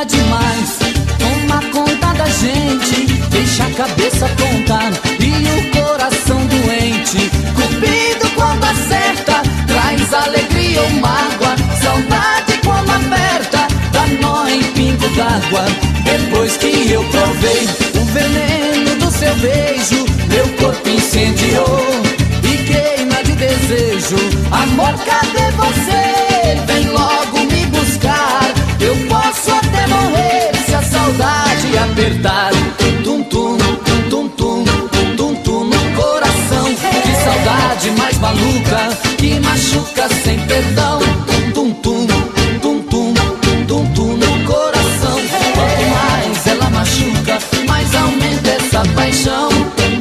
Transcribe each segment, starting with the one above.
é demais. Toma conta da gente, deixa a cabeça tonta e o coração doente. Cupido quando acerta, traz alegria ou mágoa. Saudade quando aperta, dá nó em pingo d'água. Depois que eu provei o veneno do seu beijo, meu corpo incendiou e queima de desejo. Amor, cadê você? Vem logo me buscar. Eu posso até morrer se a saudade apertar. Tum tum, tum tum, tum tum no coração. Que saudade mais maluca que machuca sem perdão. Tum tum, tum tum, tum tum no coração. Quanto mais ela machuca, mais aumenta essa paixão.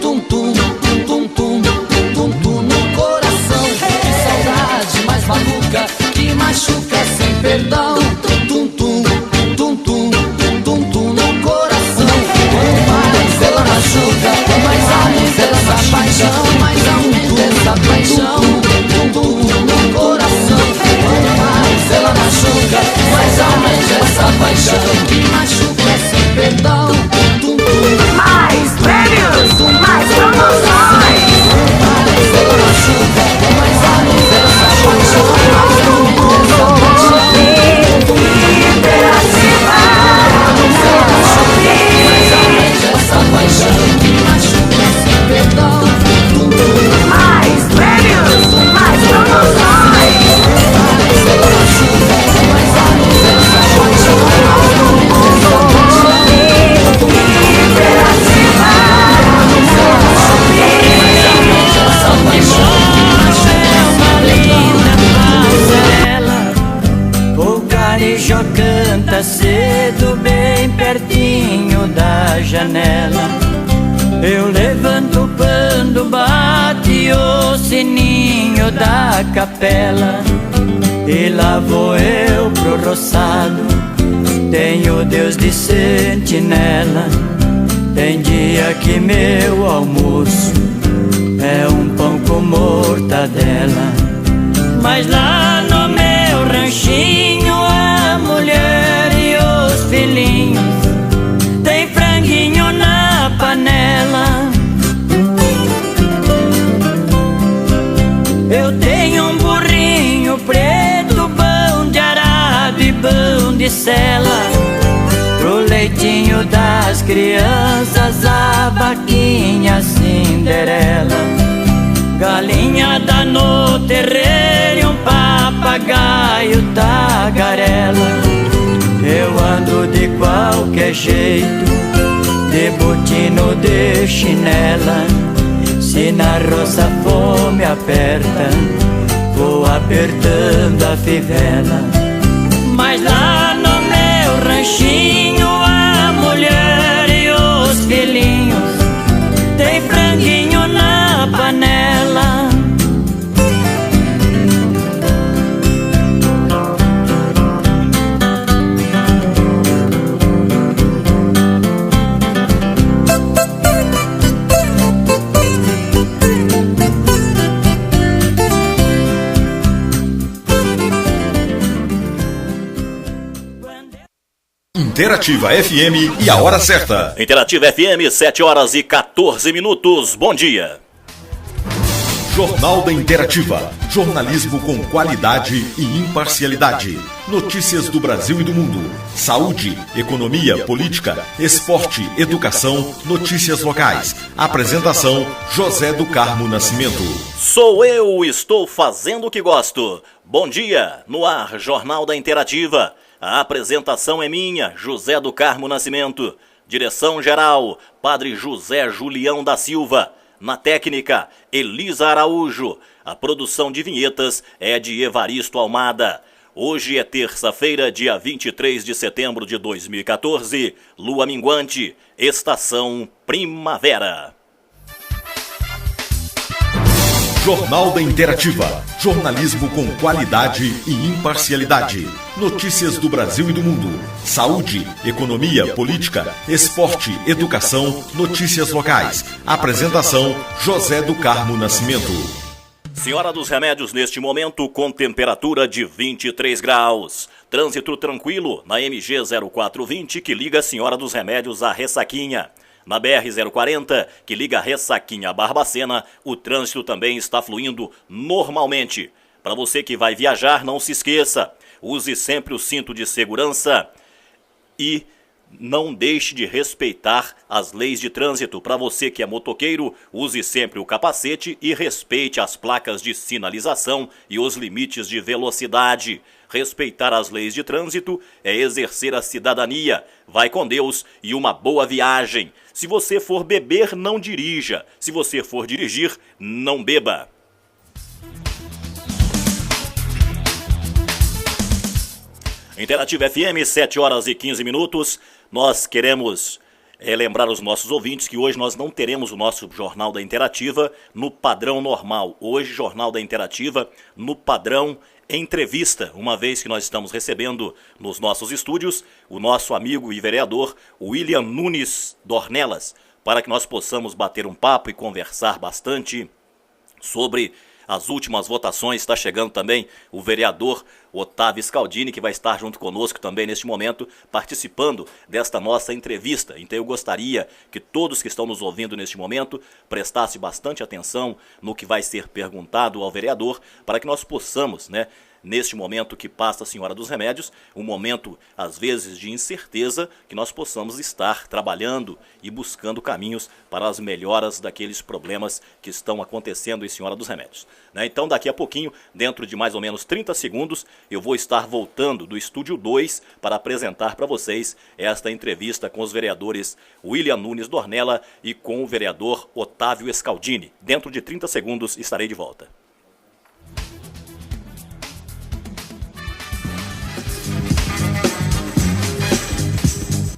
Tum tum, tum tum, tum tum no coração. Que saudade mais maluca que machuca sem perdão. Tum tum, tum tum, tum tum no coração. Quanto mais ela machuca, mais aumenta essa paixão. Mais aumenta essa paixão. Tum tum no coração. Quanto mais ela machuca, mais aumenta essa paixão que machuca sem perdão. Tum tum. Mais prêmios, mais promoções. Mais ela machuca, mais aumenta essa paixão. Mais aumenta essa paixão. Mais prêmios, mais promoções. O carijó canta cedo, bem pertinho da janela. Eu levanto quando bate o sininho da capela. E lá vou eu pro roçado, tenho Deus de sentinela. Tem dia que meu almoço é um pão com mortadela. Mas lá no meu ranchinho, a mulher e os filhinhos tem franguinho na panela. Eu tenho um burrinho preto, pão de arado e pão de sela. Pro leitinho das crianças, a vaquinha Cinderela. Galinhada no terreiro e um papagaio tagarela. Eu ando de qualquer jeito, de botino, de chinela. Se na roça a fome aperta, vou apertando a fivela. Mas lá no meu ranchinho, a mulher e os filhinhos tem franguinho na panela. Interativa FM e a hora certa. Interativa FM, 7 horas e 14 minutos. Bom dia. Jornal da Interativa. Jornalismo com qualidade e imparcialidade. Notícias do Brasil e do mundo. Saúde, economia, política, esporte, educação, notícias locais. Apresentação, José do Carmo Nascimento. Sou eu, estou fazendo o que gosto. Bom dia, no ar, Jornal da Interativa. A apresentação é minha, José do Carmo Nascimento. Direção-geral, Padre José Julião da Silva. Na técnica, Elisa Araújo. A produção de vinhetas é de Evaristo Almada. Hoje é terça-feira, dia 23 de setembro de 2014. Lua minguante, estação primavera. Jornal da Interativa. Jornalismo com qualidade e imparcialidade. Notícias do Brasil e do mundo. Saúde, economia, política, esporte, educação, notícias locais. Apresentação, José do Carmo Nascimento. Senhora dos Remédios, neste momento, com temperatura de 23 graus. Trânsito tranquilo na MG 0420, que liga a Senhora dos Remédios à Ressaquinha. Na BR-040, que liga a Ressaquinha a Barbacena, o trânsito também está fluindo normalmente. Para você que vai viajar, não se esqueça, use sempre o cinto de segurança e não deixe de respeitar as leis de trânsito. Para você que é motoqueiro, use sempre o capacete e respeite as placas de sinalização e os limites de velocidade. Respeitar as leis de trânsito é exercer a cidadania. Vai com Deus e uma boa viagem. Se você for beber, não dirija. Se você for dirigir, não beba. Interativa FM, 7 horas e 15 minutos. Nós queremos lembrar os nossos ouvintes que hoje nós não teremos o nosso Jornal da Interativa no padrão normal. Hoje, Jornal da Interativa no padrão entrevista, uma vez que nós estamos recebendo nos nossos estúdios o nosso amigo e vereador William Nunes Dornelas, para que nós possamos bater um papo e conversar bastante sobre as últimas votações. Está chegando também o vereador Otávio Scaldini, que vai estar junto conosco também neste momento, participando desta nossa entrevista. Então eu gostaria que todos que estão nos ouvindo neste momento prestassem bastante atenção no que vai ser perguntado ao vereador, para que nós possamos, neste momento que passa a Senhora dos Remédios, um momento, às vezes, de incerteza, que nós possamos estar trabalhando e buscando caminhos para as melhoras daqueles problemas que estão acontecendo em Senhora dos Remédios. Então, daqui a pouquinho, dentro de mais ou menos 30 segundos, eu vou estar voltando do Estúdio 2 para apresentar para vocês esta entrevista com os vereadores William Nunes Dornella e com o vereador Otávio Scaldini. Dentro de 30 segundos estarei de volta.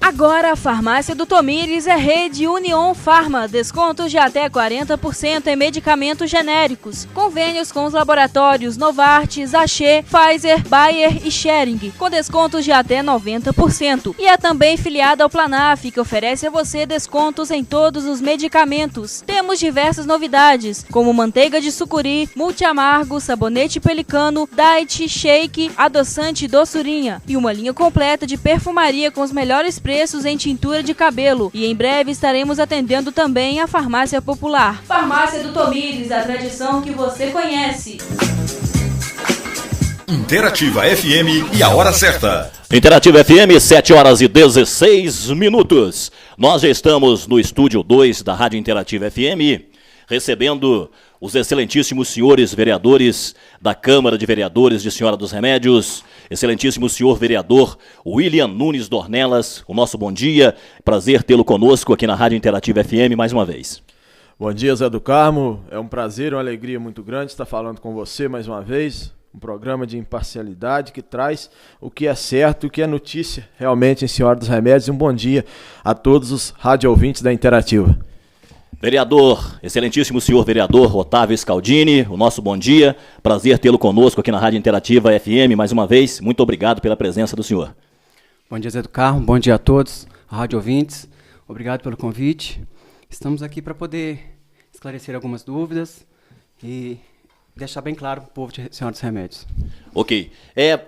Agora a farmácia do Tomires é Rede Union Farma, descontos de até 40% em medicamentos genéricos. Convênios com os laboratórios Novartis, Axê, Pfizer, Bayer e Schering, com descontos de até 90%. E é também filiada ao Planaf, que oferece a você descontos em todos os medicamentos. Temos diversas novidades, como manteiga de sucuri, multiamargo, sabonete pelicano, diet, shake, adoçante e doçurinha. E uma linha completa de perfumaria com os melhores preços em tintura de cabelo. E em breve estaremos atendendo também a Farmácia Popular. Farmácia do Tomires, a tradição que você conhece. Interativa FM e a hora certa. Interativa FM, 7 horas e 16 minutos. Nós já estamos no Estúdio 2 da Rádio Interativa FM, recebendo os excelentíssimos senhores vereadores da Câmara de Vereadores de Senhora dos Remédios, excelentíssimo senhor vereador William Nunes Dornelas, o nosso bom dia, prazer tê-lo conosco aqui na Rádio Interativa FM mais uma vez. Bom dia, Zé do Carmo, é um prazer, uma alegria muito grande estar falando com você mais uma vez, um programa de imparcialidade que traz o que é certo, o que é notícia realmente em Senhora dos Remédios, e um bom dia a todos os rádio ouvintes da Interativa. Vereador, excelentíssimo senhor vereador Otávio Scaldini, o nosso bom dia, prazer tê-lo conosco aqui na Rádio Interativa FM mais uma vez, muito obrigado pela presença do senhor. Bom dia, Zé do Carmo, bom dia a todos, rádio ouvintes, obrigado pelo convite. Estamos aqui para poder esclarecer algumas dúvidas e deixar bem claro para o povo de Senhora dos Remédios. Ok,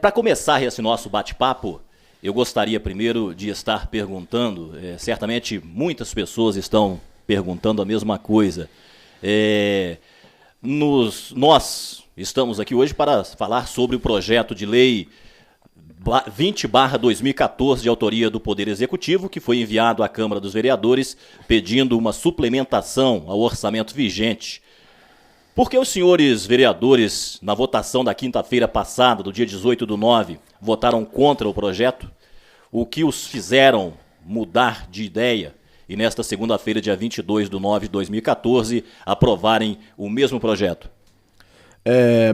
para começar esse nosso bate-papo, eu gostaria primeiro de estar perguntando, certamente muitas pessoas estão perguntando a mesma coisa. Nós estamos aqui hoje para falar sobre o projeto de lei 20/2014 de autoria do Poder Executivo, que foi enviado à Câmara dos Vereadores pedindo uma suplementação ao orçamento vigente. Por que os senhores vereadores, na votação da quinta-feira passada, do dia 18/9, votaram contra o projeto? O que os fizeram mudar de ideia e nesta segunda-feira, dia 22/9 de 2014, aprovarem o mesmo projeto?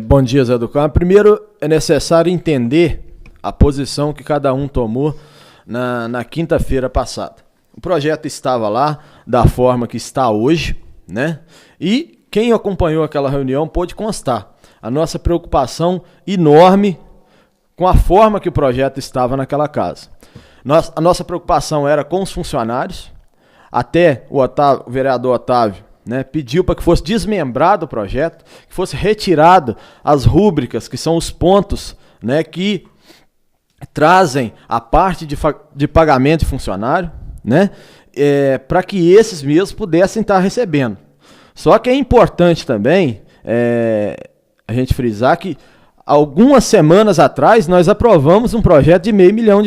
Bom dia, Zé do Carmo. Primeiro, é necessário entender a posição que cada um tomou na quinta-feira passada. O projeto estava lá da forma que está hoje, E quem acompanhou aquela reunião pôde constar a nossa preocupação enorme com a forma que o projeto estava naquela casa. A nossa preocupação era com os funcionários. Até o vereador Otávio pediu para que fosse desmembrado o projeto, que fosse retirado as rúbricas, que são os pontos que trazem a parte de pagamento de funcionário, né? Para que esses mesmos pudessem estar recebendo. Só que é importante também a gente frisar que algumas semanas atrás nós aprovamos um projeto de R$500 milhão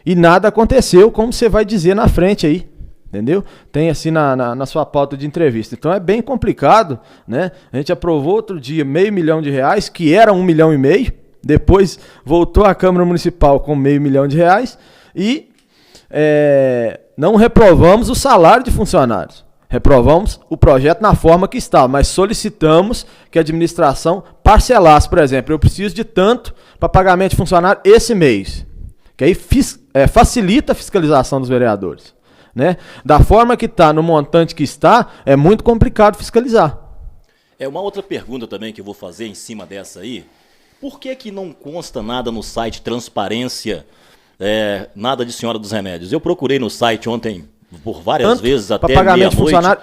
e nada aconteceu, como você vai dizer na frente aí, entendeu? Tem assim na sua pauta de entrevista. Então é bem complicado, né? A gente aprovou outro dia R$500 milhão, que era R$1,5 milhão, depois voltou à Câmara Municipal com R$500 milhão e não reprovamos o salário de funcionários. Reprovamos o projeto na forma que está, mas solicitamos que a administração parcelasse, por exemplo, eu preciso de tanto para pagamento de funcionário esse mês, que aí facilita a fiscalização dos vereadores, né? Da forma que está, no montante que está, é muito complicado fiscalizar. Uma outra pergunta também que eu vou fazer em cima dessa aí, por que não consta nada no site Transparência, nada de Senhora dos Remédios? Eu procurei no site ontem por várias vezes, até meia-noite,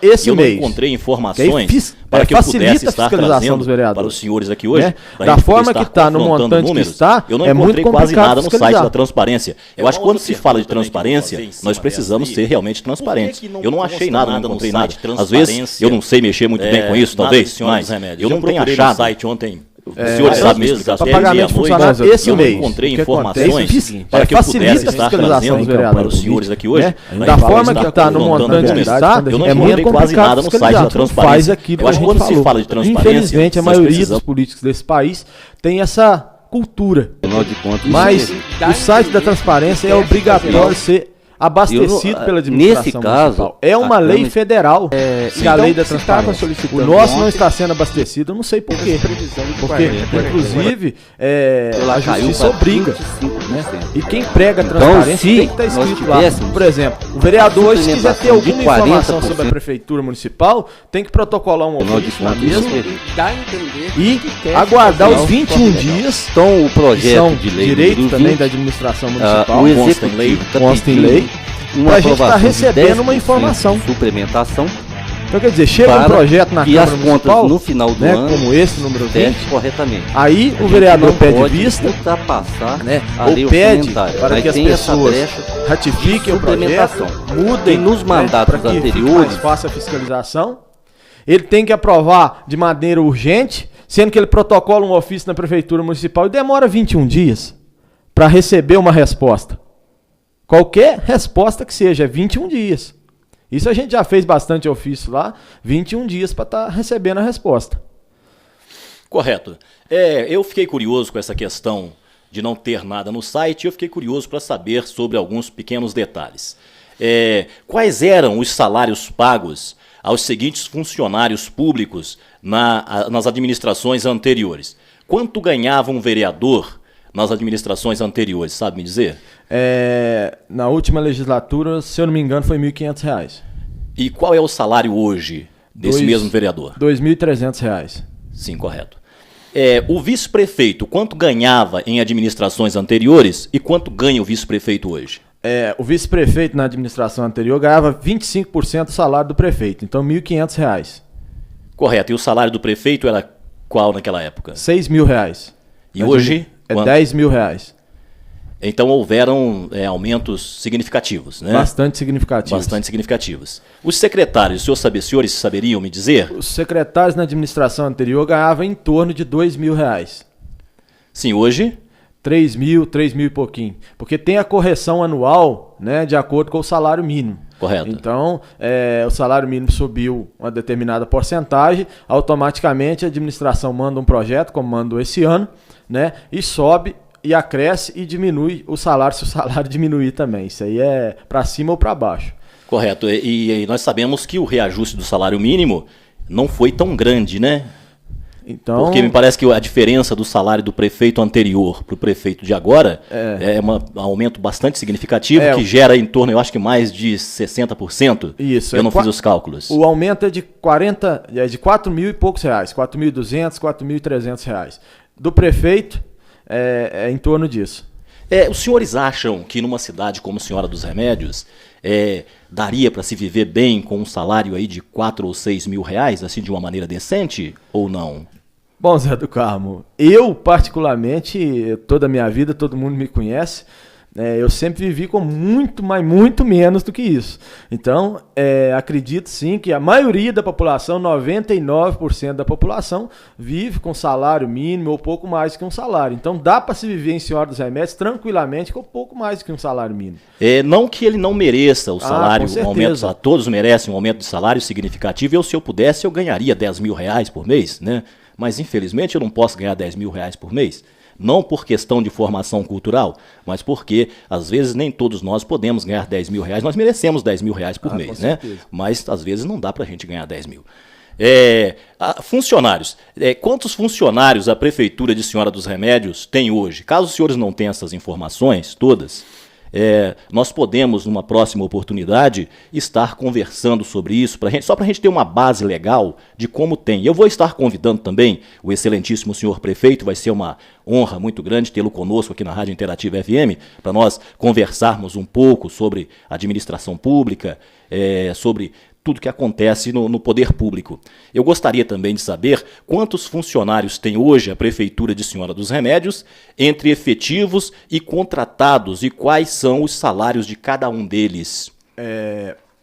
e eu não encontrei informações para que eu pudesse estar trazendo para os senhores aqui hoje, né? Da forma que está, no montante que está, eu não encontrei quase nada no site da Transparência. Eu acho que quando se fala de transparência, nós precisamos ser realmente transparentes. Eu não achei nada, não encontrei nada. Às vezes, eu não sei mexer muito bem com isso, talvez, mas eu não tenho achado no site ontem. Os senhores sabem me explicar para pagamento de funcionário esse mês. Eu não encontrei informações para que eu pudesse estar trazendo para os senhores aqui hoje. Da forma que está, no montante que está, eu não encontrei quase nada no site da Transparência. Eu acho que quando se fala de transparência, infelizmente a maioria dos políticos desse país tem essa cultura. Mas o site da Transparência é obrigatório ser abastecido pela administração nesse caso, municipal. É uma lei federal, que a lei da transparência. O nosso não está sendo abastecido, eu não sei por quê. Porque, inclusive, a justiça obriga. Né? E quem prega a transparência tem que estar escrito lá. Por exemplo, o vereador, se quiser ter alguma informação sobre a prefeitura municipal, tem que protocolar um ofício na mesma e aguardar os 21 dias. Então, o projeto de lei direito também da administração municipal, consta em lei, para a gente estar recebendo uma informação. Suplementação. Então, quer dizer, chega um projeto na Câmara Municipal, no final do ano, como esse, número 20, corretamente. aí o vereador pede vista, ou pede para que as pessoas ratifiquem o projeto, mudem nos mandatos anteriores, faça a fiscalização. Ele tem que aprovar de maneira urgente, sendo que ele protocola um ofício na Prefeitura Municipal e demora 21 dias para receber uma resposta. Qualquer resposta que seja, 21 dias. Isso a gente já fez bastante ofício lá, 21 dias para estar recebendo a resposta. Correto. Eu fiquei curioso com essa questão de não ter nada no site, eu fiquei curioso para saber sobre alguns pequenos detalhes. Quais eram os salários pagos aos seguintes funcionários públicos nas administrações anteriores? Quanto ganhava um vereador nas administrações anteriores, sabe me dizer? Na última legislatura, se eu não me engano, foi R$ 1.500. E qual é o salário hoje desse mesmo vereador? R$ 2.300. Sim, correto. O vice-prefeito, quanto ganhava em administrações anteriores e quanto ganha o vice-prefeito hoje? O vice-prefeito na administração anterior ganhava 25% do salário do prefeito, então R$ 1.500. Correto. E o salário do prefeito era qual naquela época? R$ 6.000. E hoje? É R$ 10.000. Então houveram aumentos significativos, né? Bastante significativos. Bastante significativos. Os secretários, os senhores saberiam me dizer? Os secretários na administração anterior ganhavam em torno de R$ 2.000. Sim, hoje? 3.000 e pouquinho. Porque tem a correção anual, né, de acordo com o salário mínimo. Correto. Então, o salário mínimo subiu uma determinada porcentagem, automaticamente a administração manda um projeto, como mandou esse ano, né, e sobe e acresce e diminui o salário, se o salário diminuir também. Isso aí é para cima ou para baixo. Correto. E nós sabemos que o reajuste do salário mínimo não foi tão grande, né? Então, porque me parece que a diferença do salário do prefeito anterior para o prefeito de agora é um aumento bastante significativo, que gera em torno, eu acho que mais de 60%. Isso. Eu não fiz os cálculos. O aumento é de 4 mil e poucos reais, 4.200, 4.300 reais. Do prefeito é em torno disso. Os senhores acham que numa cidade como Senhora dos Remédios daria para se viver bem com um salário aí de 4 ou 6 mil reais, assim, de uma maneira decente, ou não? Bom, Zé do Carmo, eu particularmente, toda a minha vida, todo mundo me conhece, eu sempre vivi com muito, mas muito menos do que isso. Então, acredito sim que a maioria da população, 99% da população, vive com salário mínimo ou pouco mais que um salário. Então, dá para se viver em Senhora dos Remédios tranquilamente com pouco mais que um salário mínimo. Não que ele não mereça o salário, com o aumento, todos merecem um aumento de salário significativo. Se eu pudesse, eu ganharia R$10.000 por mês, né? Mas, infelizmente, eu não posso ganhar R$10.000 por mês. Não por questão de formação cultural, mas porque, às vezes, nem todos nós podemos ganhar R$10.000. Nós merecemos R$10.000 por mês, né? Mas, às vezes, não dá para a gente ganhar 10 mil. Funcionários. Quantos funcionários a Prefeitura de Senhora dos Remédios tem hoje? Caso os senhores não tenham essas informações todas, nós podemos, numa próxima oportunidade, estar conversando sobre isso, só para a gente ter uma base legal de como tem. Eu vou estar convidando também o excelentíssimo senhor prefeito, vai ser uma honra muito grande tê-lo conosco aqui na Rádio Interativa FM, para nós conversarmos um pouco sobre administração pública, sobre tudo que acontece no poder público. Eu gostaria também de saber quantos funcionários tem hoje a Prefeitura de Senhora dos Remédios, entre efetivos e contratados, e quais são os salários de cada um deles.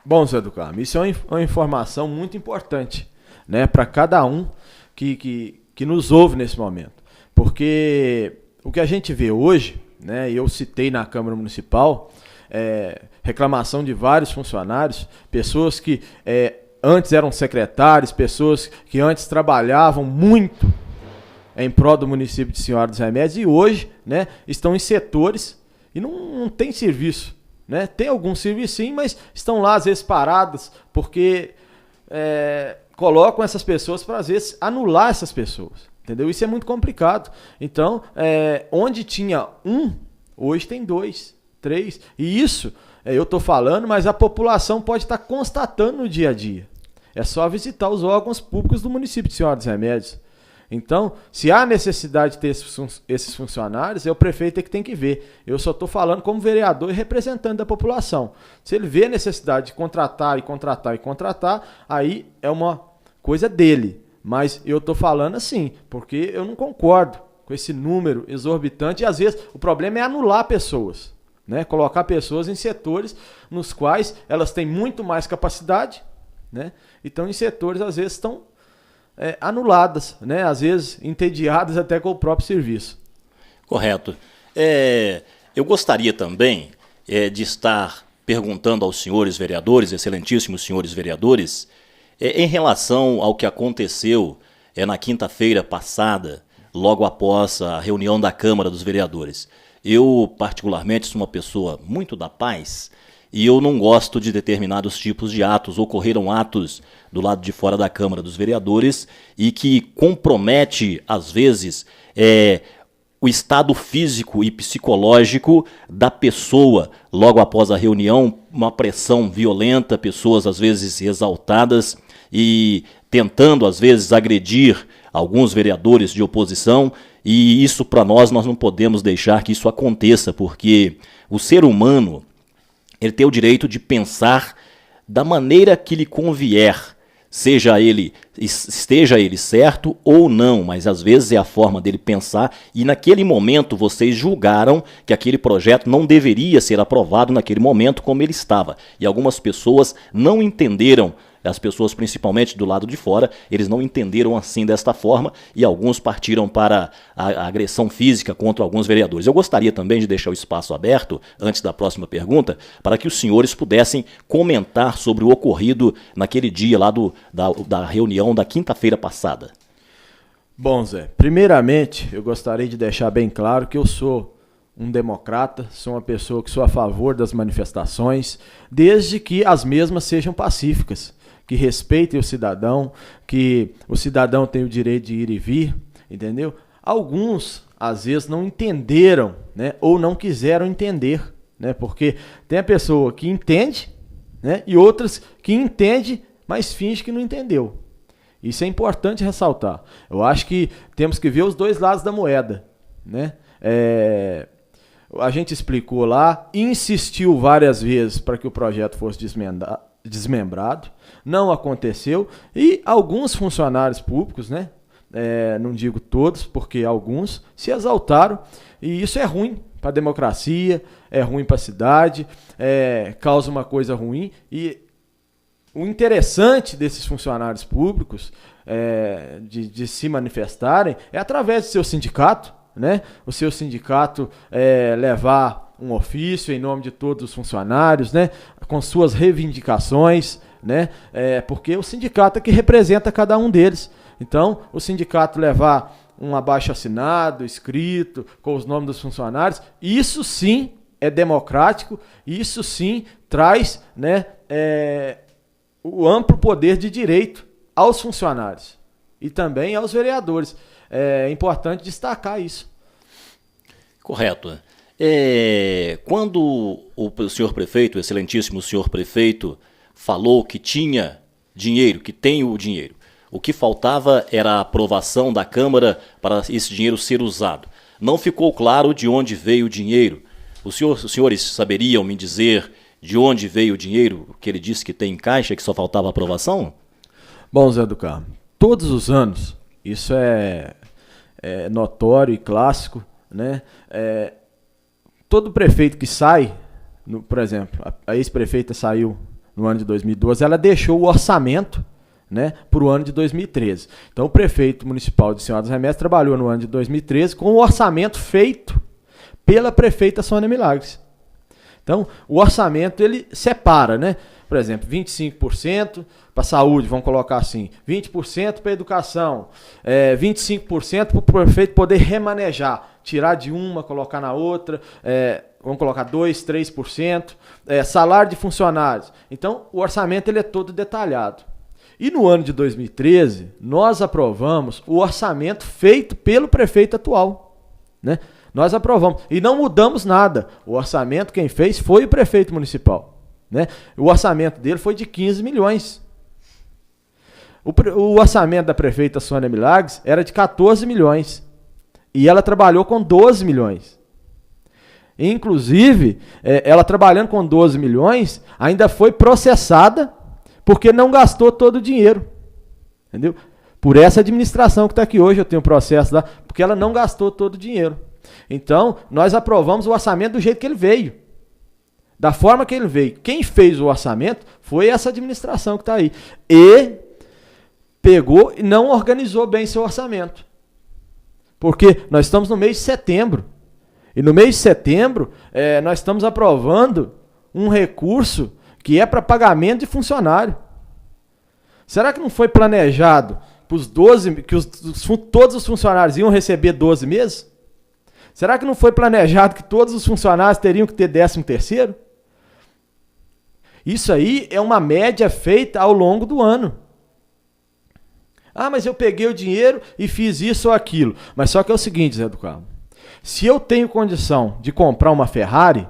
Bom, Zé do Carmo, isso é uma informação muito importante, né, para cada um que nos ouve nesse momento. Porque o que a gente vê hoje, né, eu citei na Câmara Municipal, reclamação de vários funcionários, pessoas que antes eram secretários, pessoas que antes trabalhavam muito em prol do município de Senhora dos Remédios e hoje, né, estão em setores e não tem serviço. Né? Tem algum serviço sim, mas estão lá às vezes paradas porque colocam essas pessoas para às vezes anular essas pessoas. Entendeu? Isso é muito complicado. Então, onde tinha um, hoje tem 2, 3. E isso eu estou falando, mas a população pode estar constatando no dia a dia. É só visitar os órgãos públicos do município de Senhora dos Remédios. Então, se há necessidade de ter esses funcionários, é o prefeito que tem que ver. Eu só estou falando como vereador e representante da população. Se ele vê a necessidade de contratar, aí é uma coisa dele. Mas eu estou falando assim, porque eu não concordo com esse número exorbitante. E às vezes o problema é anular pessoas. Né? Colocar pessoas em setores nos quais elas têm muito mais capacidade, né? Então em setores às vezes estão anuladas, né? Às vezes entediadas até com o próprio serviço. Correto. Eu gostaria também de estar perguntando aos senhores vereadores, excelentíssimos senhores vereadores, em relação ao que aconteceu na quinta-feira passada, logo após a reunião da Câmara dos Vereadores. Eu, particularmente, sou uma pessoa muito da paz e eu não gosto de determinados tipos de atos. Ocorreram atos do lado de fora da Câmara dos Vereadores e que compromete, às vezes, o estado físico e psicológico da pessoa logo após a reunião, uma pressão violenta, pessoas, às vezes, exaltadas e tentando, às vezes, agredir alguns vereadores de oposição. E isso, para nós não podemos deixar que isso aconteça, porque o ser humano ele tem o direito de pensar da maneira que lhe convier, esteja ele certo ou não, mas às vezes é a forma dele pensar, e naquele momento vocês julgaram que aquele projeto não deveria ser aprovado naquele momento como ele estava. E algumas pessoas não entenderam, as pessoas principalmente do lado de fora, eles não entenderam assim desta forma e alguns partiram para a agressão física contra alguns vereadores. Eu gostaria também de deixar o espaço aberto, antes da próxima pergunta, para que os senhores pudessem comentar sobre o ocorrido naquele dia lá da reunião da quinta-feira passada. Bom, Zé, primeiramente eu gostaria de deixar bem claro que eu sou um democrata, sou uma pessoa que sou a favor das manifestações, desde que as mesmas sejam pacíficas, que respeitem o cidadão, que o cidadão tem o direito de ir e vir, entendeu? Alguns, às vezes, não entenderam, né, ou não quiseram entender, né, porque tem a pessoa que entende, né, e outras que entende, mas finge que não entendeu. Isso é importante ressaltar. Eu acho que temos que ver os dois lados da moeda, né? A gente explicou lá, insistiu várias vezes para que o projeto fosse desmembrado, não aconteceu, e alguns funcionários públicos, né, não digo todos, porque alguns se exaltaram, e isso é ruim para a democracia, é ruim para a cidade, causa uma coisa ruim. E o interessante desses funcionários públicos de se manifestarem é através do seu sindicato, né? O seu sindicato levar um ofício em nome de todos os funcionários, né? Com suas reivindicações, né? Porque o sindicato é que representa cada um deles. Então, o sindicato levar um abaixo-assinado, escrito, com os nomes dos funcionários, isso sim é democrático, isso sim traz, né, o amplo poder de direito aos funcionários e também aos vereadores. É importante destacar isso. Correto. Quando o senhor prefeito, o excelentíssimo senhor prefeito, falou que tinha dinheiro, que tem o dinheiro, o que faltava era a aprovação da Câmara para esse dinheiro ser usado. Não ficou claro de onde veio o dinheiro. Os senhores saberiam me dizer de onde veio o dinheiro que ele disse que tem em caixa, que só faltava aprovação? Bom, Zé do Carmo, todos os anos, isso é notório e clássico, né? Todo prefeito que sai, por exemplo, a ex-prefeita saiu no ano de 2012, ela deixou o orçamento, né, para o ano de 2013. Então, o prefeito municipal de Senhora dos Remédios trabalhou no ano de 2013 com o orçamento feito pela prefeita Sônia Milagres. Então, o orçamento, ele separa, né? Por exemplo, 25% para a saúde, vamos colocar assim, 20% para a educação, 25% para o prefeito poder remanejar, tirar de uma, colocar na outra, vamos colocar 2%, 3%, salário de funcionários. Então, o orçamento ele é todo detalhado. E no ano de 2013, nós aprovamos o orçamento feito pelo prefeito atual, né? Nós aprovamos e não mudamos nada. O orçamento quem fez foi o prefeito municipal, né? O orçamento dele foi de 15 milhões. O orçamento da prefeita Sônia Milagres era de 14 milhões. E ela trabalhou com 12 milhões. Inclusive, ela trabalhando com 12 milhões, ainda foi processada porque não gastou todo o dinheiro. Entendeu? Por essa administração que está aqui hoje, eu tenho um processo lá, porque ela não gastou todo o dinheiro. Então, nós aprovamos o orçamento do jeito que ele veio. Da forma que ele veio. Quem fez o orçamento foi essa administração que está aí. E pegou e não organizou bem seu orçamento. Porque nós estamos no mês de setembro. E no mês de setembro, nós estamos aprovando um recurso que é para pagamento de funcionário. Será que não foi planejado para os 12, que todos os funcionários iam receber 12 meses? Será que não foi planejado que todos os funcionários teriam que ter 13º? Isso aí é uma média feita ao longo do ano. Ah, mas eu peguei o dinheiro e fiz isso ou aquilo. Mas só que é o seguinte, Zé do Carmo. Se eu tenho condição de comprar uma Ferrari,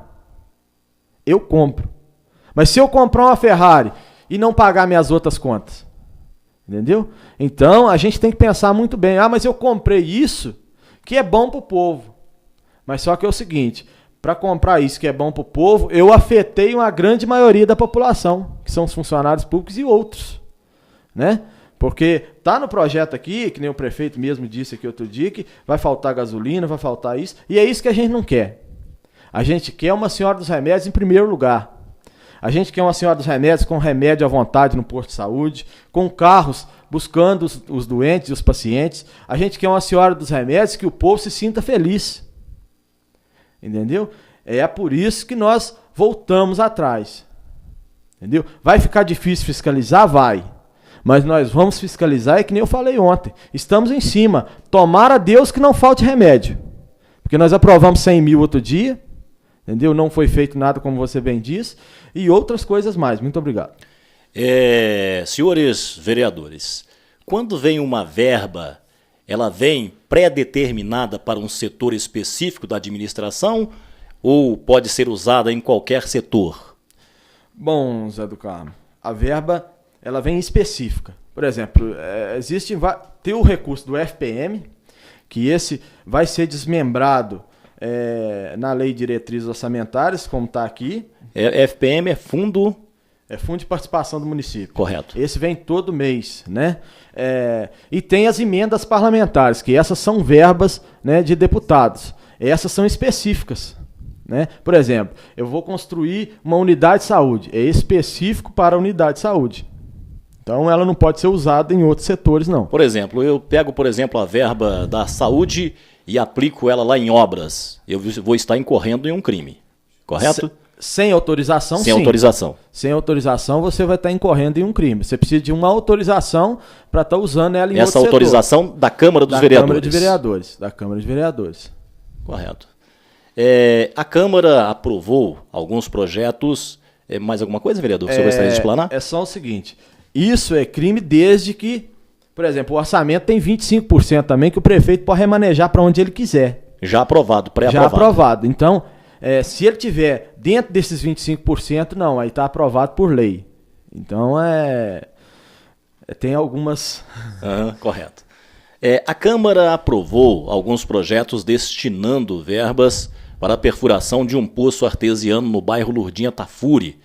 eu compro. Mas se eu comprar uma Ferrari e não pagar minhas outras contas, entendeu? Então, a gente tem que pensar muito bem. Ah, mas eu comprei isso que é bom para o povo. Mas só que é o seguinte, para comprar isso que é bom para o povo, eu afetei uma grande maioria da população, que são os funcionários públicos e outros, né? Porque tá no projeto aqui, que nem o prefeito mesmo disse aqui outro dia, que vai faltar gasolina, vai faltar isso, e é isso que a gente não quer. A gente quer uma Senhora dos Remédios em primeiro lugar. A gente quer uma Senhora dos Remédios com remédio à vontade no posto de saúde, com carros buscando os doentes e os pacientes. A gente quer uma Senhora dos Remédios que o povo se sinta feliz. Entendeu? É por isso que nós voltamos atrás. Entendeu? Vai ficar difícil fiscalizar? Vai. Mas nós vamos fiscalizar, é que nem eu falei ontem. Estamos em cima. Tomara a Deus que não falte remédio. Porque nós aprovamos 100 mil outro dia. Entendeu? Não foi feito nada, como você bem disse. E outras coisas mais. Muito obrigado. Senhores vereadores, quando vem uma verba, ela vem pré-determinada para um setor específico da administração ou pode ser usada em qualquer setor? Bom, Zé do Carmo, a verba ela vem específica. Por exemplo, tem o recurso do FPM, que esse vai ser desmembrado na Lei de Diretrizes Orçamentárias, como está aqui. FPM é Fundo É Fundo de Participação do Município. Correto. Esse vem todo mês, né? E tem as emendas parlamentares, que essas são verbas, né, de deputados. Essas são específicas, né? Por exemplo, eu vou construir uma unidade de saúde. É específico para a unidade de saúde. Então ela não pode ser usada em outros setores, não. Por exemplo, eu pego, por exemplo, a verba da saúde e aplico ela lá em obras. Eu vou estar incorrendo em um crime, correto? Sem autorização, Sem autorização. Sem autorização, você vai estar incorrendo em um crime. Você precisa de uma autorização para estar usando ela em outro setor. Essa autorização da Câmara dos Vereadores. Da Câmara de Vereadores. Correto. A Câmara aprovou alguns projetos. Mais alguma coisa, vereador, que você gostaria de explanar? É só o seguinte. Isso é crime desde que, por exemplo, o orçamento tem 25% também que o prefeito pode remanejar para onde ele quiser. Já aprovado, pré-aprovado. Já aprovado. Então, se ele tiver dentro desses 25%, não, aí está aprovado por lei. Então, tem algumas... Correto. A Câmara aprovou alguns projetos destinando verbas para a perfuração de um poço artesiano no bairro Lourdinha Tafuri.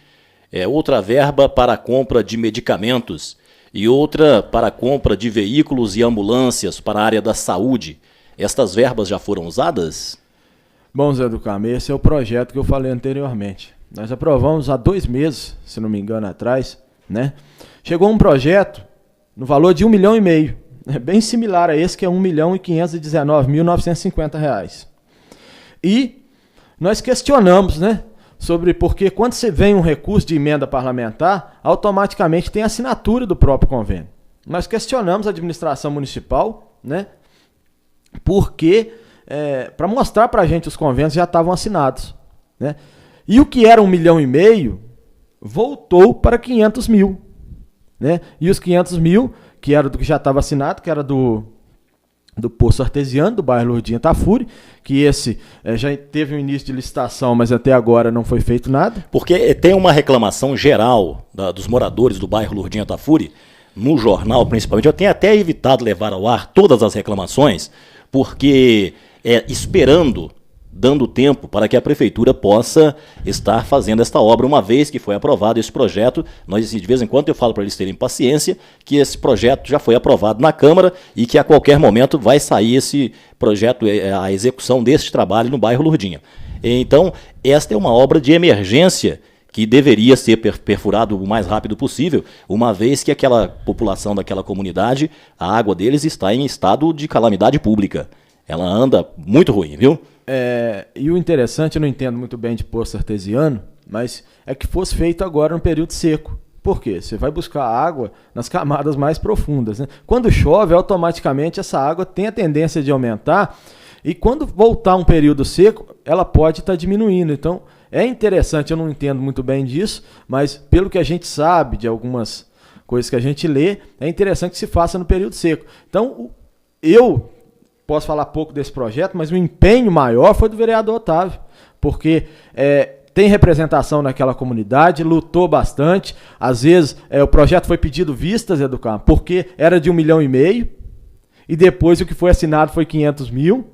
Outra verba para a compra de medicamentos e outra para a compra de veículos e ambulâncias para a área da saúde. Estas verbas já foram usadas? Bom, Zé do Carmo, esse é o projeto que eu falei anteriormente. Nós aprovamos há 2 meses, se não me engano, atrás, né? Chegou um projeto no valor de R$1,5 milhão. É bem similar a esse, que é R$1.519.950. E nós questionamos, né? Sobre porque quando você vem um recurso de emenda parlamentar, automaticamente tem assinatura do próprio convênio. Nós questionamos a administração municipal, né? Porque, para mostrar para a gente os convênios já estavam assinados, né? E o que era R$1,5 milhão voltou para 500 mil, né? E os 500 mil, que era do que já estava assinado, que era do Poço Artesiano, do bairro Lourdinha Tafuri, que esse já teve um início de licitação, mas até agora não foi feito nada. Porque tem uma reclamação geral dos moradores do bairro Lourdinha Tafuri, no jornal principalmente. Eu tenho até evitado levar ao ar todas as reclamações, porque esperando, dando tempo para que a prefeitura possa estar fazendo esta obra, uma vez que foi aprovado esse projeto. Nós, de vez em quando, eu falo para eles terem paciência, que esse projeto já foi aprovado na Câmara e que a qualquer momento vai sair esse projeto, a execução deste trabalho no bairro Lourdinha. Então, esta é uma obra de emergência que deveria ser perfurado o mais rápido possível, uma vez que aquela população daquela comunidade, a água deles está em estado de calamidade pública. Ela anda muito ruim, viu? E o interessante, eu não entendo muito bem de poço artesiano, mas é que fosse feito agora no período seco. Por quê? Você vai buscar água nas camadas mais profundas, né? Quando chove, automaticamente essa água tem a tendência de aumentar, e quando voltar um período seco, ela pode estar diminuindo. Então, é interessante, eu não entendo muito bem disso, mas pelo que a gente sabe de algumas coisas que a gente lê, é interessante que se faça no período seco. Então, eu posso falar pouco desse projeto, mas o empenho maior foi do vereador Otávio, porque tem representação naquela comunidade, lutou bastante. Às vezes o projeto foi pedido vistas, Zé do Carmo, porque era de R$1,5 milhão, e depois o que foi assinado foi 500 mil,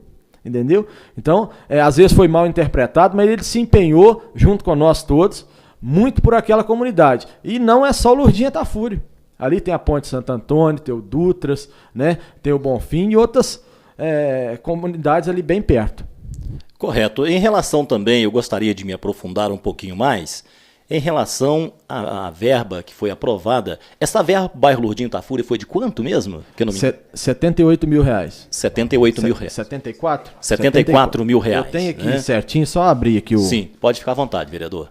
entendeu? Então, às vezes foi mal interpretado, mas ele se empenhou, junto com nós todos, muito por aquela comunidade. E não é só o Lourdinha Tafuri. Ali tem a Ponte Santo Antônio, tem o Dutras, né? Tem o Bonfim e outras comunidades ali bem perto. Correto. Em relação também, eu gostaria de me aprofundar um pouquinho mais, em relação à verba que foi aprovada. Essa verba, bairro Lourdinha Tafuri, foi de quanto mesmo? Que eu não me... R$78 mil. R$78 mil. 74? R$74 mil. Eu tenho aqui certinho, só abrir aqui o... Sim, pode ficar à vontade, vereador.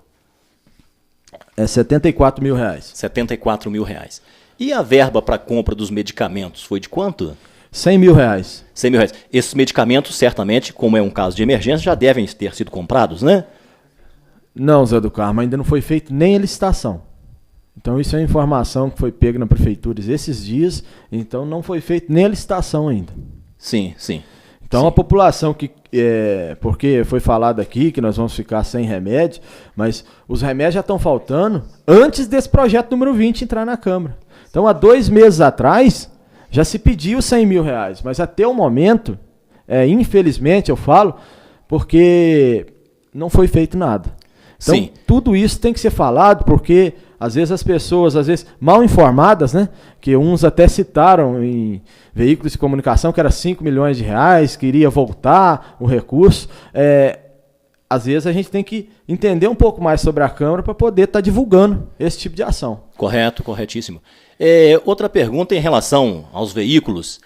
R$74 mil. R$74 mil. E a verba para a compra dos medicamentos foi de quanto? R$100 mil. R$100 mil. Esses medicamentos, certamente, como é um caso de emergência, já devem ter sido comprados, né? Não, Zé do Carmo, ainda não foi feito nem a licitação. Então isso é informação que foi pega na prefeitura esses dias, então não foi feito nem a licitação ainda. Sim, sim. Então a população que... porque foi falado aqui que nós vamos ficar sem remédio, mas os remédios já estão faltando antes desse projeto número 20 entrar na Câmara. Então há 2 meses atrás já se pediu R$100 mil, mas até o momento, infelizmente eu falo, porque não foi feito nada. Então, tudo isso tem que ser falado, porque às vezes as pessoas, mal informadas, né? Que uns até citaram em veículos de comunicação que era 5 milhões de reais, que iria voltar o recurso. Às vezes a gente tem que entender um pouco mais sobre a Câmara para poder estar divulgando esse tipo de ação. Correto, corretíssimo. Outra pergunta em relação aos veículos,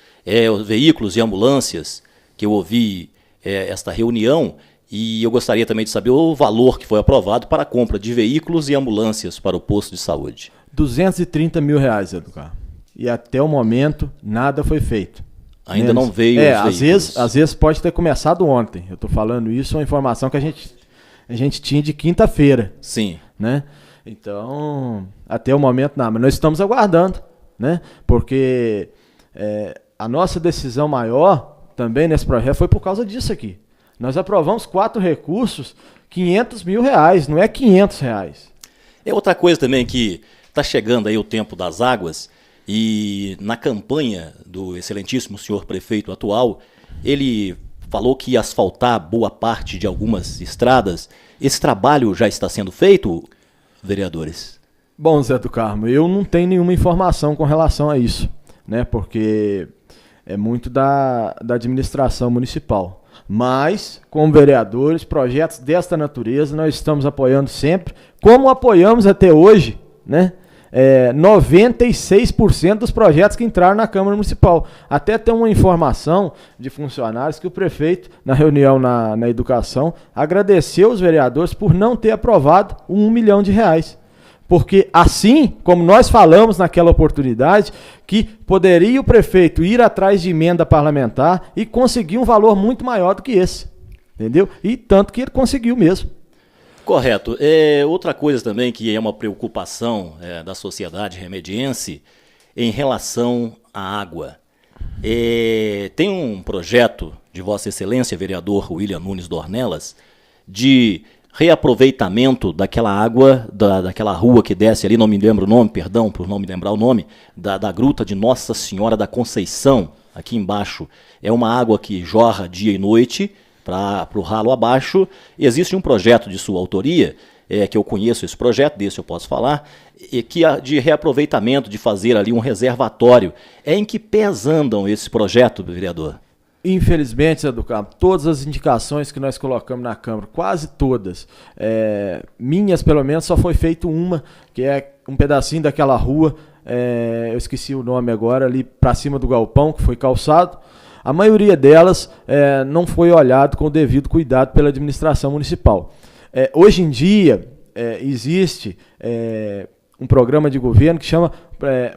os veículos e ambulâncias, que eu ouvi esta reunião, e eu gostaria também de saber o valor que foi aprovado para a compra de veículos e ambulâncias para o posto de saúde. 230 mil reais, Eduardo. E até o momento nada foi feito. Ainda não veio os veículos. Às vezes pode ter começado ontem. Eu estou falando isso, é uma informação que a gente tinha de quinta-feira. Sim. Né? Então, até o momento nada. Mas nós estamos aguardando, né? Porque a nossa decisão maior também nesse projeto foi por causa disso aqui. Nós aprovamos 4 recursos, 500 mil reais, não é 500 reais. Outra coisa também que está chegando aí o tempo das águas, e na campanha do excelentíssimo senhor prefeito atual, ele falou que ia asfaltar boa parte de algumas estradas. Esse trabalho já está sendo feito, vereadores? Bom, Zé do Carmo, eu não tenho nenhuma informação com relação a isso, né? Porque é muito da administração municipal. Mas, como vereadores, projetos desta natureza nós estamos apoiando sempre, como apoiamos até hoje, né? 96% dos projetos que entraram na Câmara Municipal. Até tem uma informação de funcionários que o prefeito, na reunião na educação, agradeceu os vereadores por não ter aprovado 1 milhão de reais. Porque assim, como nós falamos naquela oportunidade, que poderia o prefeito ir atrás de emenda parlamentar e conseguir um valor muito maior do que esse. Entendeu? E tanto que ele conseguiu mesmo. Correto. Outra coisa também que é uma preocupação da sociedade remediense em relação à água. Tem um projeto de Vossa Excelência, vereador William Nunes Dornelas, de reaproveitamento daquela água, daquela rua que desce ali, não me lembro o nome, perdão por não me lembrar o nome, da gruta de Nossa Senhora da Conceição, aqui embaixo. É uma água que jorra dia e noite, para o ralo abaixo. Existe um projeto de sua autoria, que eu conheço esse projeto, desse eu posso falar, de reaproveitamento, de fazer ali um reservatório. Em que pés andam esse projeto, vereador? Infelizmente, Zé do Carmo, todas as indicações que nós colocamos na Câmara, quase todas, minhas pelo menos, só foi feito uma, que é um pedacinho daquela rua, eu esqueci o nome agora, ali para cima do galpão, que foi calçado. A maioria delas não foi olhado com o devido cuidado pela administração municipal. Hoje em dia, existe um programa de governo que chama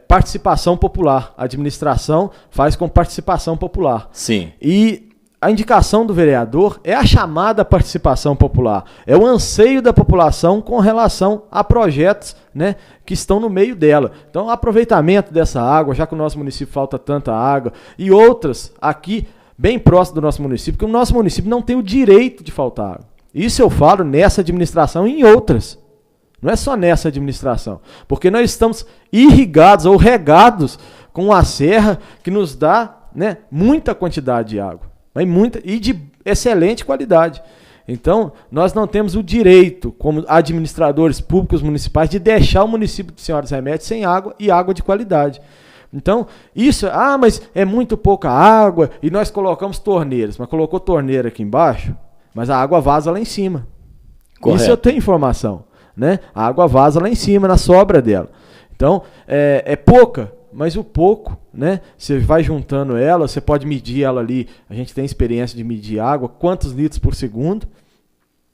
participação popular. A administração faz com participação popular. Sim. E a indicação do vereador é a chamada participação popular. É o anseio da população com relação a projetos, né, que estão no meio dela. Então, o aproveitamento dessa água, já que o nosso município falta tanta água, e outras aqui, bem próximo do nosso município, porque o nosso município não tem o direito de faltar água. Isso eu falo nessa administração e em outras. Não é só nessa administração. Porque nós estamos irrigados ou regados com a serra que nos dá, né, muita quantidade de água. E de excelente qualidade. Então, nós não temos o direito, como administradores públicos municipais, de deixar o município de Senhoras Remédios sem água e água de qualidade. Então, isso, mas é muito pouca água e nós colocamos torneiras. Mas colocou torneira aqui embaixo, mas a água vaza lá em cima. Correto. Isso eu tenho informação, né? A água vaza lá em cima, na sobra dela. Então, é pouca. Mas o pouco, né? Você vai juntando ela, você pode medir ela ali. A gente tem experiência de medir água, quantos litros por segundo.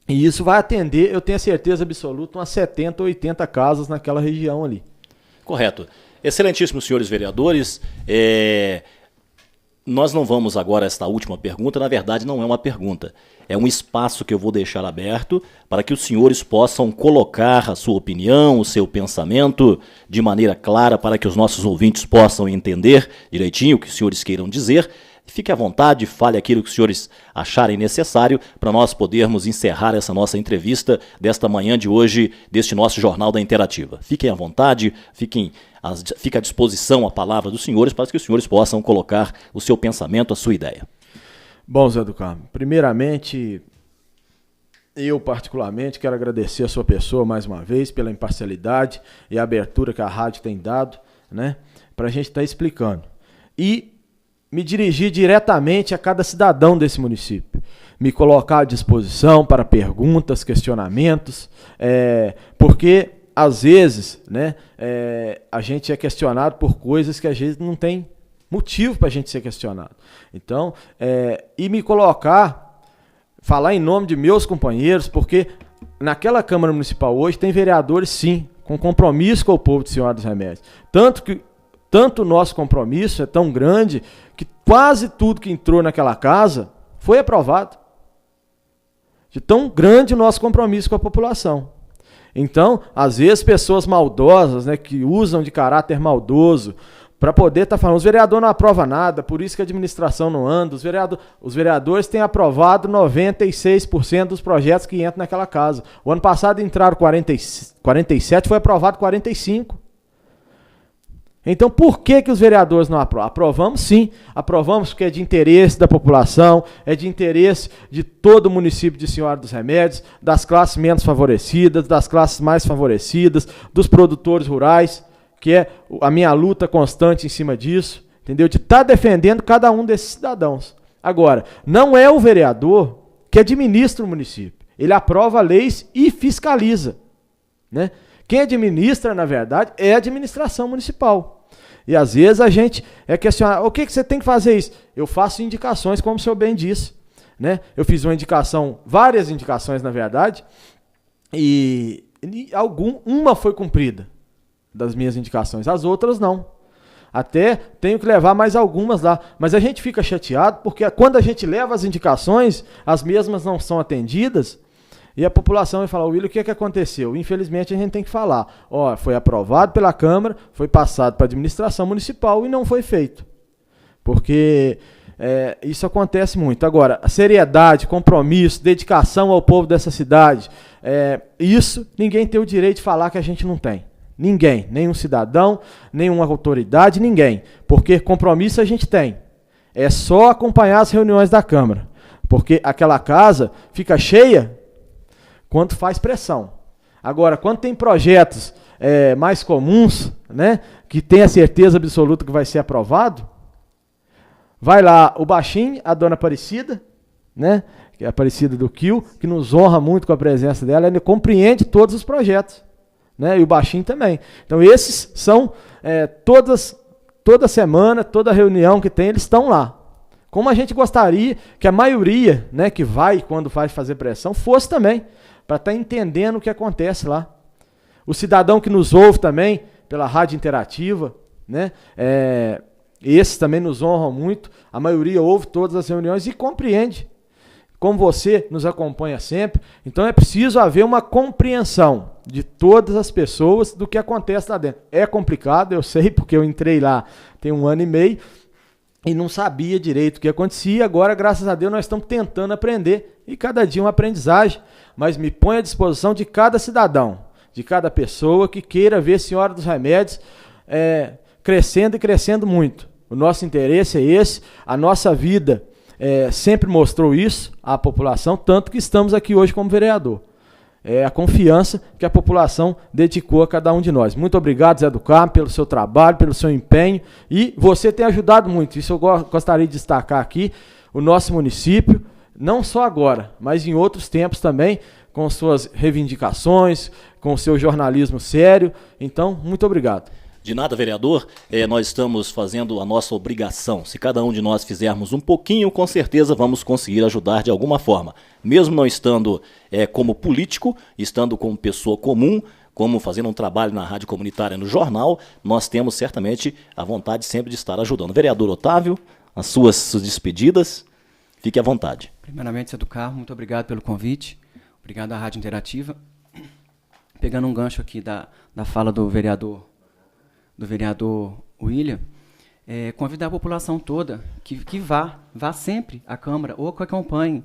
E isso vai atender, eu tenho a certeza absoluta, umas 70 ou 80 casas naquela região ali. Correto. Excelentíssimos senhores vereadores, nós não vamos agora a esta última pergunta, na verdade não é uma pergunta, é um espaço que eu vou deixar aberto para que os senhores possam colocar a sua opinião, o seu pensamento de maneira clara para que os nossos ouvintes possam entender direitinho o que os senhores queiram dizer. Fique à vontade, fale aquilo que os senhores acharem necessário para nós podermos encerrar essa nossa entrevista desta manhã de hoje, deste nosso Jornal da Interativa. Fiquem à vontade, fica à disposição a palavra dos senhores para que os senhores possam colocar o seu pensamento, a sua ideia. Bom, Zé do Carmo, primeiramente, Eu, particularmente, quero agradecer a sua pessoa mais uma vez pela imparcialidade e a abertura que a rádio tem dado, né, para a gente estar explicando. E me dirigir diretamente a cada cidadão desse município. Me colocar à disposição para perguntas, questionamentos, porque, às vezes, né, a gente é questionado por coisas que a gente não tem motivo para a gente ser questionado. Então, e me colocar, falar em nome de meus companheiros, porque naquela Câmara Municipal hoje tem vereadores, sim, com compromisso com o povo de Senhora dos Remédios. Tanto o nosso compromisso é tão grande que quase tudo que entrou naquela casa foi aprovado. De tão grande o nosso compromisso com a população. Então, às vezes, pessoas maldosas, né, que usam de caráter maldoso para poder estar falando, os vereadores não aprovam nada, por isso que a administração não anda. Os vereadores têm aprovado 96% dos projetos que entram naquela casa. O ano passado entraram 47, foi aprovado 45%. Então, por que os vereadores não aprovam? Aprovamos, sim. Aprovamos porque é de interesse da população, é de interesse de todo o município de Senhora dos Remédios, das classes menos favorecidas, das classes mais favorecidas, dos produtores rurais, que é a minha luta constante em cima disso, entendeu? De estar defendendo cada um desses cidadãos. Agora, não é o vereador que administra o município. Ele aprova leis e fiscaliza, né? Quem administra, na verdade, é a administração municipal. E às vezes a gente é questionado, o que você tem que fazer isso? Eu faço indicações, como o senhor bem disse, né? Eu fiz várias indicações, na verdade, e uma foi cumprida das minhas indicações, as outras não. Até tenho que levar mais algumas lá. Mas a gente fica chateado porque quando a gente leva as indicações, as mesmas não são atendidas. E a população vai falar, William, o que aconteceu? Infelizmente a gente tem que falar, foi aprovado pela Câmara, foi passado para a administração municipal e não foi feito. Porque isso acontece muito. Agora, a seriedade, compromisso, dedicação ao povo dessa cidade, isso ninguém tem o direito de falar que a gente não tem. Ninguém, nenhum cidadão, nenhuma autoridade, ninguém. Porque compromisso a gente tem. É só acompanhar as reuniões da Câmara. Porque aquela casa fica cheia quando faz pressão. Agora, quando tem projetos mais comuns, né, que tem a certeza absoluta que vai ser aprovado, vai lá o Baixinho, a dona Aparecida, né, que é a Aparecida do Quil, que nos honra muito com a presença dela, ela compreende todos os projetos, né, e o Baixinho também. Então, esses são, toda semana, toda reunião que tem, eles estão lá. Como a gente gostaria que a maioria, né, que vai, quando vai fazer pressão, fosse também, para estar entendendo o que acontece lá. O cidadão que nos ouve também, pela rádio interativa, né, esses também nos honram muito, a maioria ouve todas as reuniões e compreende, como você nos acompanha sempre. Então é preciso haver uma compreensão de todas as pessoas do que acontece lá dentro. É complicado, eu sei, porque eu entrei lá tem 1 ano e meio, e não sabia direito o que acontecia. Agora, graças a Deus, nós estamos tentando aprender, e cada dia uma aprendizagem, mas me põe à disposição de cada cidadão, de cada pessoa que queira ver Senhora dos Remédios crescendo e crescendo muito. O nosso interesse é esse, a nossa vida sempre mostrou isso à população, tanto que estamos aqui hoje como vereador. É a confiança que a população dedicou a cada um de nós. Muito obrigado, Zé do Carmo, pelo seu trabalho, pelo seu empenho, e você tem ajudado muito. Isso eu gostaria de destacar aqui, o nosso município, não só agora, mas em outros tempos também, com suas reivindicações, com o seu jornalismo sério. Então, muito obrigado. De nada, vereador, nós estamos fazendo a nossa obrigação. Se cada um de nós fizermos um pouquinho, com certeza vamos conseguir ajudar de alguma forma. Mesmo não estando como político, estando como pessoa comum, como fazendo um trabalho na rádio comunitária, no jornal, nós temos certamente a vontade sempre de estar ajudando. Vereador Otávio, as suas despedidas, fique à vontade. Primeiramente, Zé do Carmo, muito obrigado pelo convite, obrigado à Rádio Interativa. Pegando um gancho aqui da fala do vereador William, convidar a população toda que vá sempre à Câmara ou que acompanhe.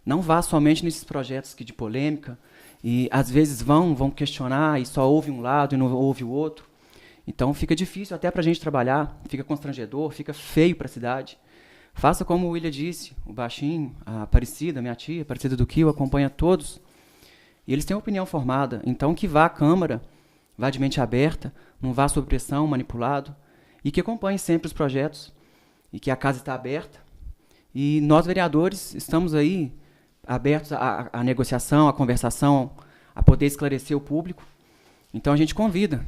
Não vá somente nesses projetos de polêmica, e às vezes vão questionar e só ouve um lado e não ouve o outro. Então fica difícil até para a gente trabalhar, fica constrangedor, fica feio para a cidade. faça como o William disse, o baixinho, a Aparecida, minha tia, a Aparecida do Kio, acompanha todos. E eles têm uma opinião formada. Então, que vá à Câmara, vá de mente aberta, não vá sob pressão, manipulado, e que acompanhe sempre os projetos, e que a casa está aberta. E nós, vereadores, estamos aí abertos à negociação, à conversação, a poder esclarecer o público. Então, a gente convida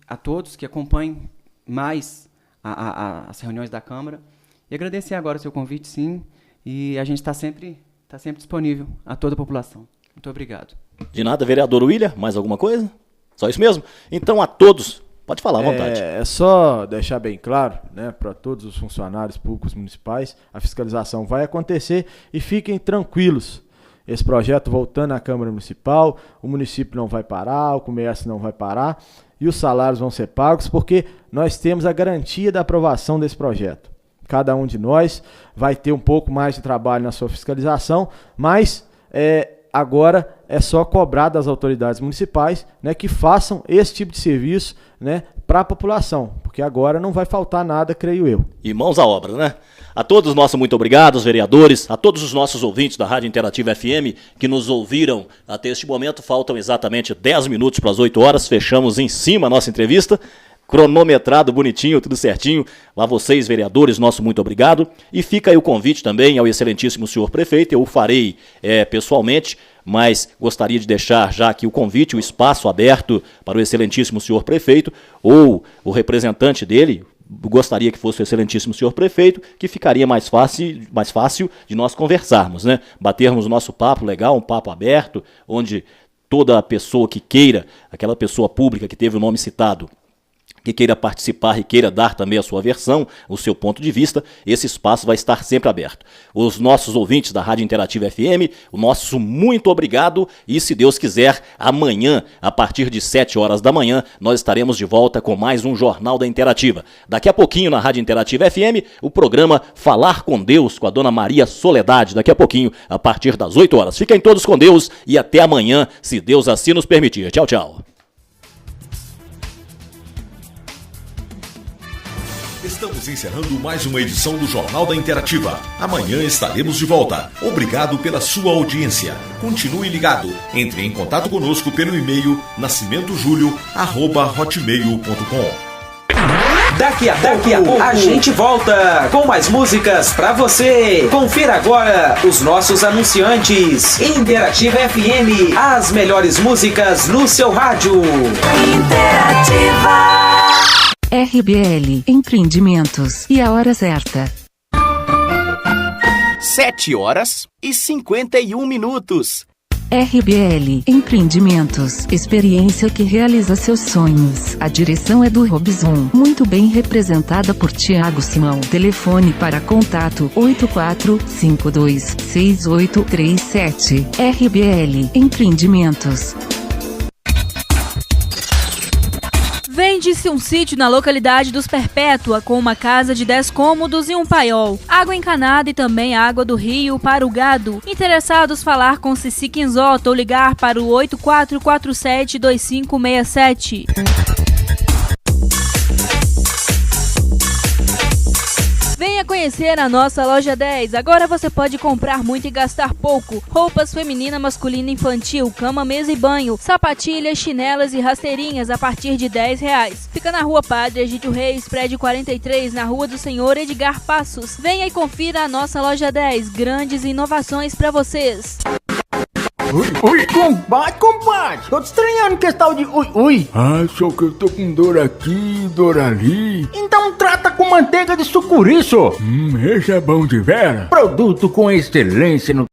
a todos que acompanhem mais as reuniões da Câmara. E agradecer agora o seu convite, sim, e a gente está sempre disponível a toda a população. Muito obrigado. De nada, vereador William, mais alguma coisa? Só isso mesmo? Então, a todos, pode falar à vontade. É só deixar bem claro, né, para todos os funcionários públicos municipais, a fiscalização vai acontecer e fiquem tranquilos. Esse projeto voltando à Câmara Municipal, o município não vai parar, o comércio não vai parar e os salários vão ser pagos porque nós temos a garantia da aprovação desse projeto. Cada um de nós vai ter um pouco mais de trabalho na sua fiscalização, mas agora é só cobrar das autoridades municipais, né, que façam esse tipo de serviço, né, para a população, porque agora não vai faltar nada, creio eu. E mãos à obra, né? A todos nosso muito obrigado, os vereadores, a todos os nossos ouvintes da Rádio Interativa FM que nos ouviram até este momento. Faltam exatamente 10 minutos para as 8 horas, fechamos em cima a nossa entrevista. Cronometrado, bonitinho, tudo certinho. Lá vocês, vereadores, nosso muito obrigado. E fica aí o convite também ao excelentíssimo senhor prefeito. Eu o farei pessoalmente, mas gostaria de deixar já aqui o convite, o espaço aberto para o excelentíssimo senhor prefeito ou o representante dele. Gostaria que fosse o excelentíssimo senhor prefeito, que ficaria mais fácil de nós conversarmos, né? Batermos o nosso papo legal, um papo aberto, onde toda pessoa que queira, aquela pessoa pública que teve o nome citado, que queira participar e queira dar também a sua versão, o seu ponto de vista, esse espaço vai estar sempre aberto. Os nossos ouvintes da Rádio Interativa FM, o nosso muito obrigado e, se Deus quiser, amanhã, a partir de 7 horas da manhã, nós estaremos de volta com mais um Jornal da Interativa. Daqui a pouquinho, na Rádio Interativa FM, o programa Falar com Deus, com a dona Maria Soledade, daqui a pouquinho, a partir das 8 horas. Fiquem todos com Deus e até amanhã, se Deus assim nos permitir. Tchau, tchau. Estamos encerrando mais uma edição do Jornal da Interativa. Amanhã estaremos de volta. Obrigado pela sua audiência. Continue ligado. Entre em contato conosco pelo e-mail nascimentojulio@hotmail.com. Daqui a pouco a gente volta com mais músicas pra você. Confira agora os nossos anunciantes. Interativa FM, as melhores músicas no seu rádio. Interativa. RBL Empreendimentos e a hora certa. 7h51. RBL Empreendimentos, experiência que realiza seus sonhos. A direção é do Robson, muito bem representada por Tiago Simão. Telefone para contato 84526837. RBL Empreendimentos. Vende-se um sítio na localidade dos Perpétua, com uma casa de 10 cômodos e um paiol, água encanada e também água do rio para o gado. Interessados, falar com Cici Quinzotto ou ligar para o 84472567. Venha conhecer a nossa loja 10. Agora você pode comprar muito e gastar pouco. Roupas feminina, masculina, infantil, cama, mesa e banho, sapatilhas, chinelas e rasteirinhas a partir de R$10. Fica na Rua Padre Egídio Reis, prédio 43, na Rua do Senhor Edgar Passos. Venha e confira a nossa loja 10. Grandes inovações para vocês. Ui, compadre, tô te estranhando que esse tal de ui. Ah, só que eu tô com dor aqui, dor ali. Então trata com manteiga de sucuri, só. Esse é bom de vera. Produto com excelência no